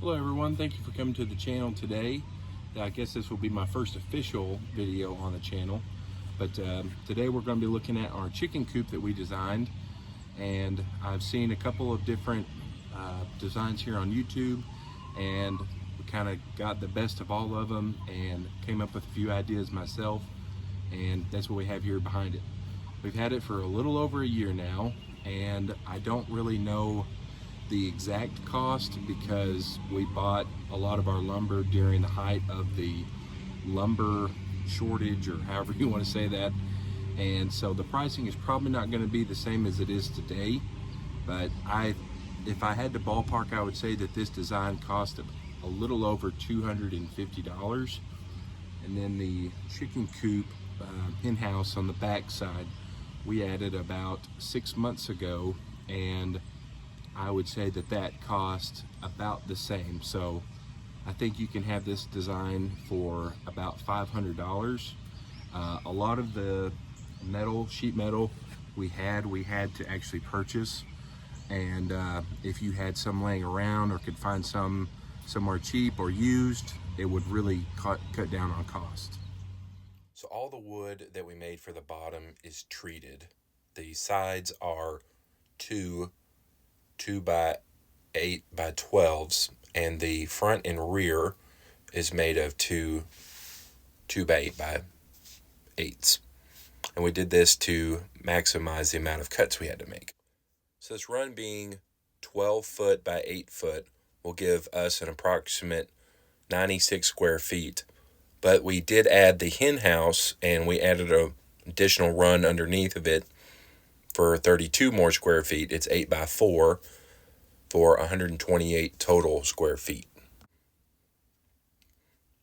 Hello everyone, thank you for coming to the channel today. I guess this will be my first official video on the channel, but today we're going to be looking at our chicken coop that we designed, and I've seen a couple of different designs here on YouTube, and we kind of got the best of all of them and came up with a few ideas myself, and that's what we have here behind it. We've had it for a little over a year now, and I don't really know the exact cost because we bought a lot of our lumber during the height of the lumber shortage, or however you want to say that, and so the pricing is probably not going to be the same as it is today, but if I had to ballpark, I would say that this design cost a little over $250. And then the chicken coop hen house on the back side we added about 6 months ago, and I would say that that cost about the same. So I think you can have this design for about $500. A lot of the sheet metal we had to actually purchase, and if you had some laying around or could find some somewhere cheap or used, it would really cut down on cost. So all the wood that we made for the bottom is treated. The sides are two 2x8 by 12s, and the front and rear is made of two 2x8 by 8s. And we did this to maximize the amount of cuts we had to make. So this run being 12 foot by 8 foot will give us an approximate 96 square feet. But we did add the hen house, and we added an additional run underneath of it for 32 more square feet. It's 8 by 4 for 128 total square feet.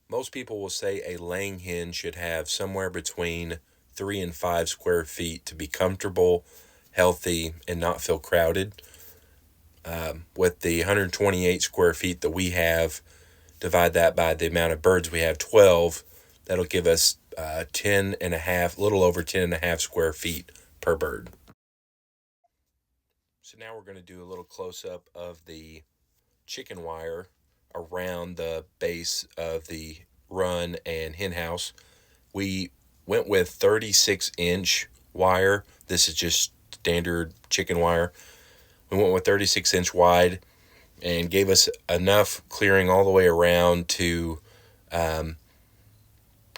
Most people will say a laying hen should have somewhere between 3 and 5 square feet to be comfortable, healthy, and not feel crowded. With the 128 square feet that we have, divide that by the amount of birds we have, 12, that'll give us 10 and a half, little over 10 and a half square feet per bird. So now we're going to do a little close-up of the chicken wire around the base of the run and hen house. We went with 36-inch wire. This is just standard chicken wire. We went with 36-inch wide, and gave us enough clearing all the way around to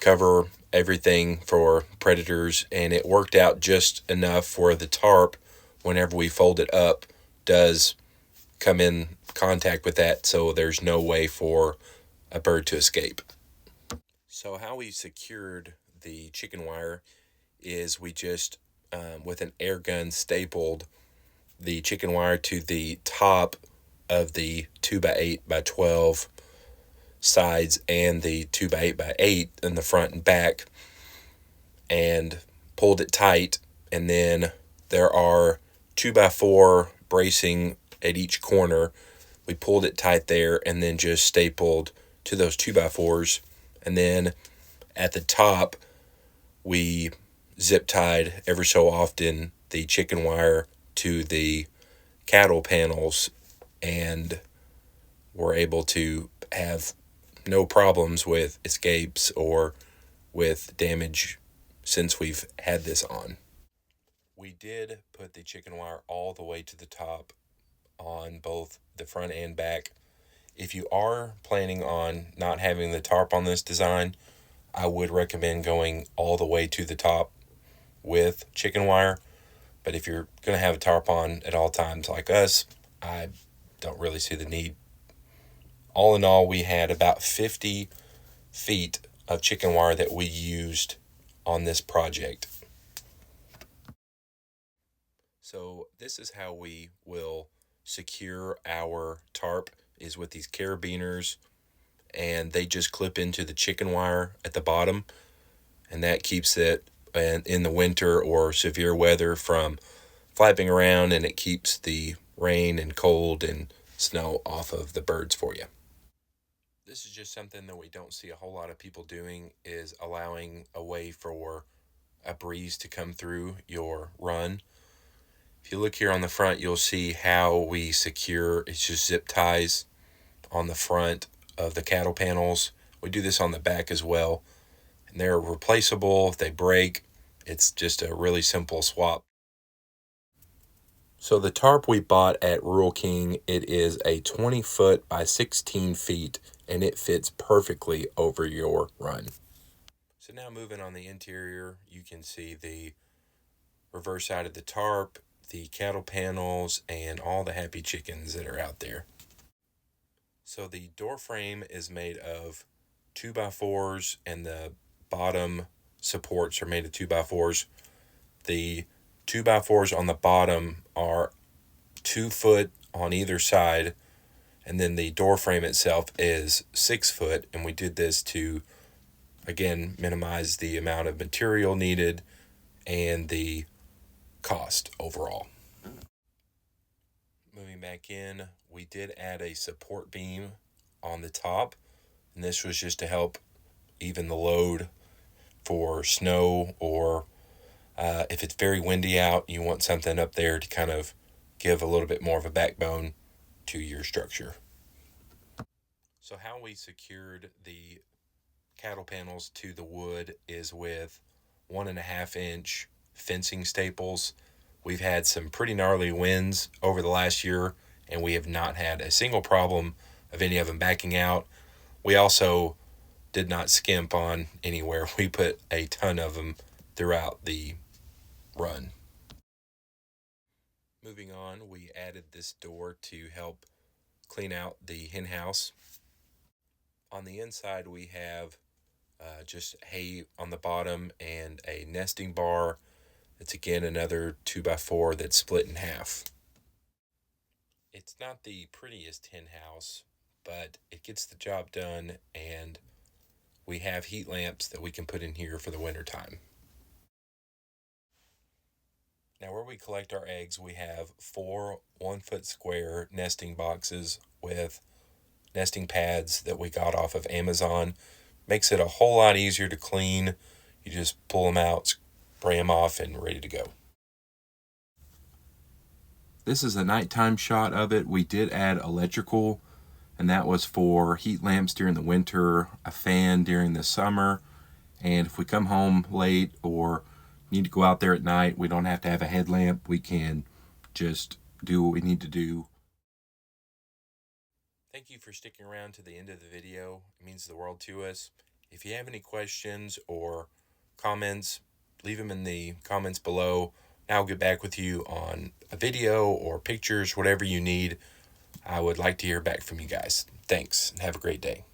cover everything for predators, and it worked out just enough for the tarp, whenever we fold it up, does come in contact with that, so there's no way for a bird to escape. So how we secured the chicken wire is we just, with an air gun, stapled the chicken wire to the top of the 2x8 by 12 sides and the 2x8 by 8 in the front and back, and pulled it tight. And then there are 2x4 bracing at each corner. We pulled it tight there and then just stapled to those 2x4s. And then at the top, we zip tied ever so often the chicken wire to the cattle panels, and we're able to have no problems with escapes or with damage since we've had this on. We did put the chicken wire all the way to the top on both the front and back. If you are planning on not having the tarp on this design, I would recommend going all the way to the top with chicken wire. But if you're going to have a tarp on at all times like us, I don't really see the need. All in all, we had about 50 feet of chicken wire that we used on this project. So this is how we will secure our tarp, is with these carabiners, and they just clip into the chicken wire at the bottom, and that keeps it in the winter or severe weather from flapping around, and it keeps the rain and cold and snow off of the birds for you. This is just something that we don't see a whole lot of people doing, is allowing a way for a breeze to come through your run. If you look here on the front, you'll see how we secure, it's just zip ties on the front of the cattle panels. We do this on the back as well. And they're replaceable. If they break, it's just a really simple swap. So the tarp we bought at Rural King, it is a 20 foot by 16 feet, and it fits perfectly over your run. So now moving on the interior, you can see the reverse side of the tarp, the cattle panels, and all the happy chickens that are out there. So the door frame is made of 2x4s, and the bottom supports are made of 2x4s. The 2x4s on the bottom are 2 foot on either side, and then the door frame itself is 6 foot. And we did this to, again, minimize the amount of material needed and the cost overall. Moving back in, we did add a support beam on the top, and this was just to help even the load for snow, or if it's very windy out, you want something up there to kind of give a little bit more of a backbone to your structure. So how we secured the cattle panels to the wood is with 1.5 inch fencing staples. We've had some pretty gnarly winds over the last year, and we have not had a single problem of any of them backing out. We also did not skimp on anywhere. We put a ton of them throughout the run. Moving on, we added this door to help clean out the hen house. On the inside, we have just hay on the bottom and a nesting bar. It's again another 2x4 that's split in half. It's not the prettiest hen house, but it gets the job done, and we have heat lamps that we can put in here for the winter time. Now, where we collect our eggs, we have 4 1-foot square nesting boxes with nesting pads that we got off of Amazon. Makes it a whole lot easier to clean. You just pull them out, spray them off, and ready to go. This is a nighttime shot of it. We did add electrical, and that was for heat lamps during the winter, a fan during the summer, and if we come home late or need to go out there at night, we don't have to have a headlamp. We can just do what we need to do. Thank you for sticking around to the end of the video. It means the world to us. If you have any questions or comments, leave them in the comments below. I'll get back with you on a video or pictures, whatever you need. I would like to hear back from you guys. Thanks, and have a great day.